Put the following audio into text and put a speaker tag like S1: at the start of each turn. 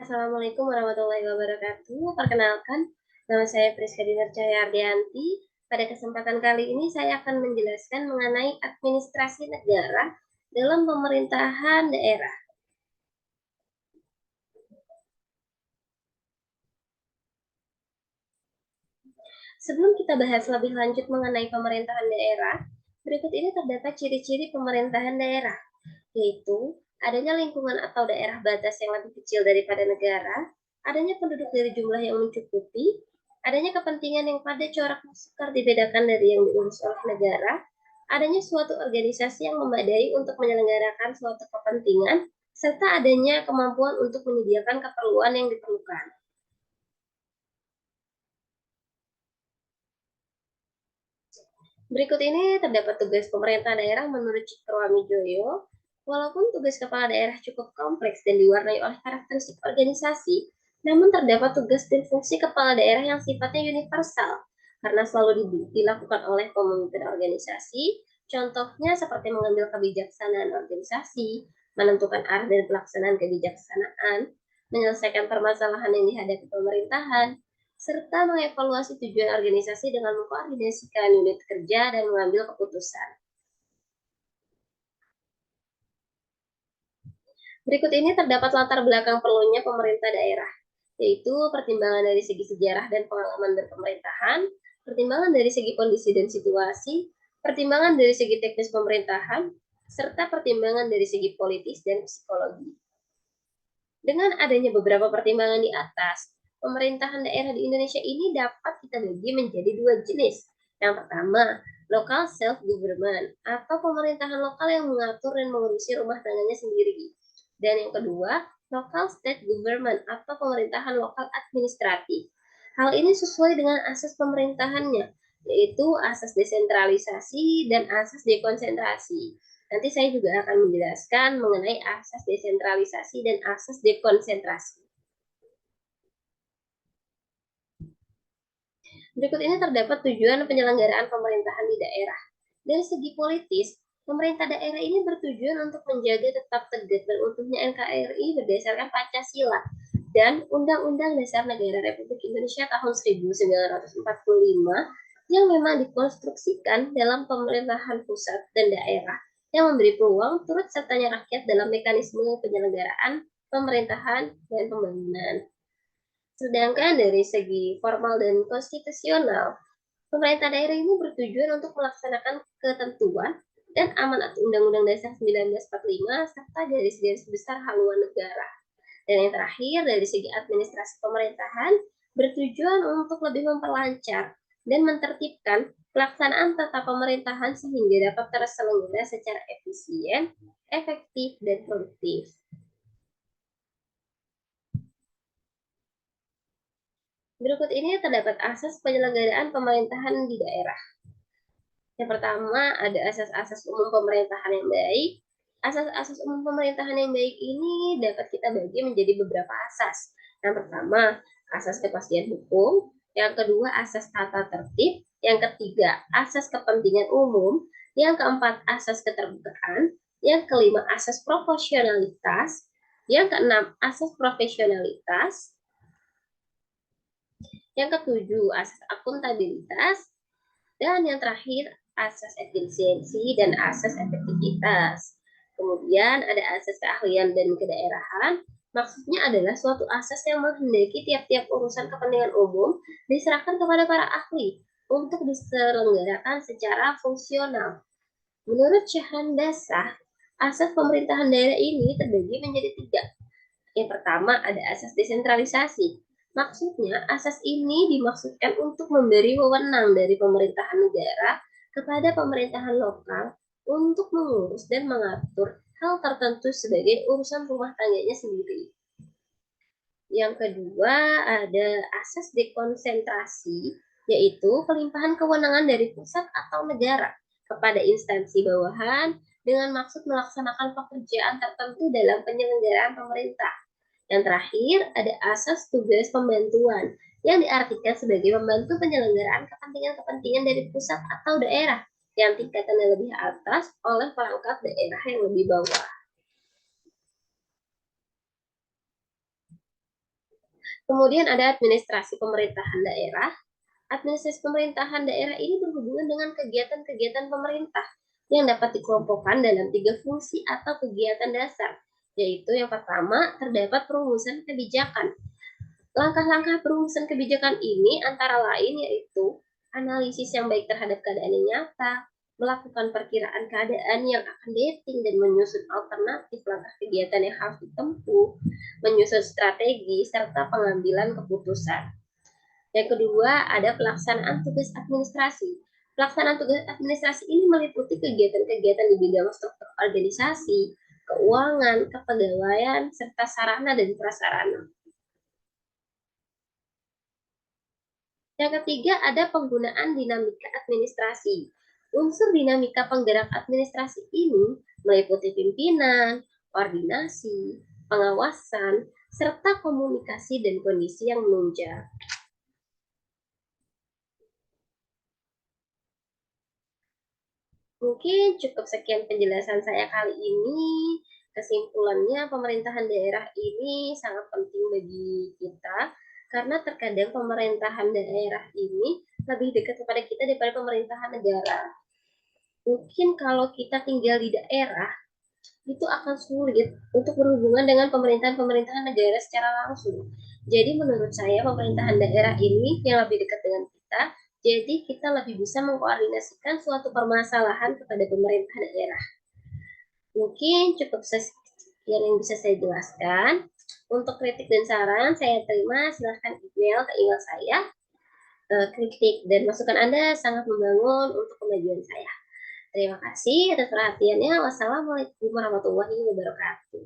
S1: Assalamualaikum warahmatullahi wabarakatuh. Perkenalkan, nama saya Priska Dinarcaya Ardianti. Pada kesempatan kali ini saya akan menjelaskan mengenai administrasi negara dalam pemerintahan daerah. Sebelum kita bahas lebih lanjut mengenai pemerintahan daerah, berikut ini terdapat ciri-ciri pemerintahan daerah, yaitu adanya lingkungan atau daerah batas yang lebih kecil daripada negara, adanya penduduk dari jumlah yang mencukupi, adanya kepentingan yang pada corak sukar dibedakan dari yang diurus oleh negara, adanya suatu organisasi yang memadai untuk menyelenggarakan suatu kepentingan, serta adanya kemampuan untuk menyediakan keperluan yang diperlukan. Berikut ini terdapat tugas pemerintah daerah menurut Cikrowamijoyo. Walaupun tugas kepala daerah cukup kompleks dan diwarnai oleh karakteristik organisasi, namun terdapat tugas dan fungsi kepala daerah yang sifatnya universal, karena selalu dilakukan oleh pemimpin organisasi, contohnya seperti mengambil kebijaksanaan organisasi, menentukan arah dan pelaksanaan kebijaksanaan, menyelesaikan permasalahan yang dihadapi pemerintahan, serta mengevaluasi tujuan organisasi dengan mengkoordinasikan unit kerja dan mengambil keputusan. Berikut ini terdapat latar belakang perlunya pemerintah daerah, yaitu pertimbangan dari segi sejarah dan pengalaman berpemerintahan, pertimbangan dari segi kondisi dan situasi, pertimbangan dari segi teknis pemerintahan, serta pertimbangan dari segi politis dan psikologi. Dengan adanya beberapa pertimbangan di atas, pemerintahan daerah di Indonesia ini dapat kita bagi menjadi dua jenis. Yang pertama, local self-government atau pemerintahan lokal yang mengatur dan mengurusi rumah tangganya sendiri. Dan yang kedua, local state government atau pemerintahan lokal administratif. Hal ini sesuai dengan asas pemerintahannya, yaitu asas desentralisasi dan asas dekonsentrasi. Nanti saya juga akan menjelaskan mengenai asas desentralisasi dan asas dekonsentrasi. Berikut ini terdapat tujuan penyelenggaraan pemerintahan di daerah. Dari segi politis, pemerintah daerah ini bertujuan untuk menjaga tetap tegak berutuhnya NKRI berdasarkan Pancasila dan Undang-Undang Dasar Negara Republik Indonesia tahun 1945 yang memang dikonstruksikan dalam pemerintahan pusat dan daerah yang memberi peluang turut sertanya rakyat dalam mekanisme penyelenggaraan pemerintahan dan pembangunan. Sedangkan dari segi formal dan konstitusional, pemerintah daerah ini bertujuan untuk melaksanakan ketentuan dan amanat Undang-Undang Dasar 1945 serta garis-garis besar haluan negara. Dan yang terakhir, dari segi administrasi pemerintahan, bertujuan untuk lebih memperlancar dan mentertibkan pelaksanaan tata pemerintahan sehingga dapat terselenggara secara efisien, efektif, dan produktif. Berikut ini terdapat asas penyelenggaraan pemerintahan di daerah. Yang pertama, ada asas-asas umum pemerintahan yang baik. Asas-asas umum pemerintahan yang baik ini dapat kita bagi menjadi beberapa asas. Yang pertama, asas kepastian hukum. Yang kedua, asas tata tertib. Yang ketiga, asas kepentingan umum. Yang keempat, asas keterbukaan. Yang kelima, asas proporsionalitas. Yang keenam, asas profesionalitas. Yang ketujuh, asas akuntabilitas. Dan yang terakhir, asas efisiensi dan asas efektivitas. Kemudian ada asas keahlian dan kedaerahan. Maksudnya adalah suatu asas yang menghendaki tiap-tiap urusan kepentingan umum diserahkan kepada para ahli untuk diselenggarakan secara fungsional. Menurut Syahran Dasah, asas pemerintahan daerah ini terbagi menjadi tiga. Yang pertama ada asas desentralisasi. Maksudnya, asas ini dimaksudkan untuk memberi wewenang dari pemerintahan negara kepada pemerintahan lokal untuk mengurus dan mengatur hal tertentu sebagai urusan rumah tangganya sendiri. Yang kedua, ada asas dekonsentrasi, yaitu pelimpahan kewenangan dari pusat atau negara kepada instansi bawahan dengan maksud melaksanakan pekerjaan tertentu dalam penyelenggaraan pemerintah. Yang terakhir, ada asas tugas pembantuan yang diartikan sebagai membantu penyelenggaraan kepentingan-kepentingan dari pusat atau daerah yang tingkatannya lebih atas oleh perangkat daerah yang lebih bawah. Kemudian ada administrasi pemerintahan daerah. Administrasi pemerintahan daerah ini berhubungan dengan kegiatan-kegiatan pemerintah yang dapat dikelompokkan dalam 3 fungsi atau kegiatan dasar, yaitu yang pertama, terdapat perumusan kebijakan. Langkah-langkah perumusan kebijakan ini antara lain yaitu analisis yang baik terhadap keadaan yang nyata, melakukan perkiraan keadaan yang akan dating dan menyusun alternatif langkah kegiatan yang harus ditempuh, menyusun strategi, serta pengambilan keputusan. Yang kedua, ada pelaksanaan tugas administrasi. Pelaksanaan tugas administrasi ini meliputi kegiatan-kegiatan di bidang struktur organisasi, keuangan, kepegawaian, serta sarana dan prasarana. Yang ketiga, ada penggunaan dinamika administrasi. Unsur dinamika penggerak administrasi ini meliputi pimpinan, koordinasi, pengawasan, serta komunikasi dan kondisi yang menunjang. Mungkin cukup sekian penjelasan saya kali ini. Kesimpulannya, pemerintahan daerah ini sangat penting bagi kita karena terkadang pemerintahan daerah ini lebih dekat kepada kita daripada pemerintahan negara. Mungkin kalau kita tinggal di daerah, itu akan sulit untuk berhubungan dengan pemerintahan-pemerintahan negara secara langsung. Jadi menurut saya pemerintahan daerah ini yang lebih dekat dengan kita, jadi kita lebih bisa mengkoordinasikan suatu permasalahan kepada pemerintah daerah. Mungkin cukup sekian yang bisa saya jelaskan. Untuk kritik dan saran saya terima, silahkan email ke email saya. Kritik dan masukan Anda sangat membangun untuk kemajuan saya. Terima kasih atas perhatiannya. Wassalamualaikum warahmatullahi wabarakatuh.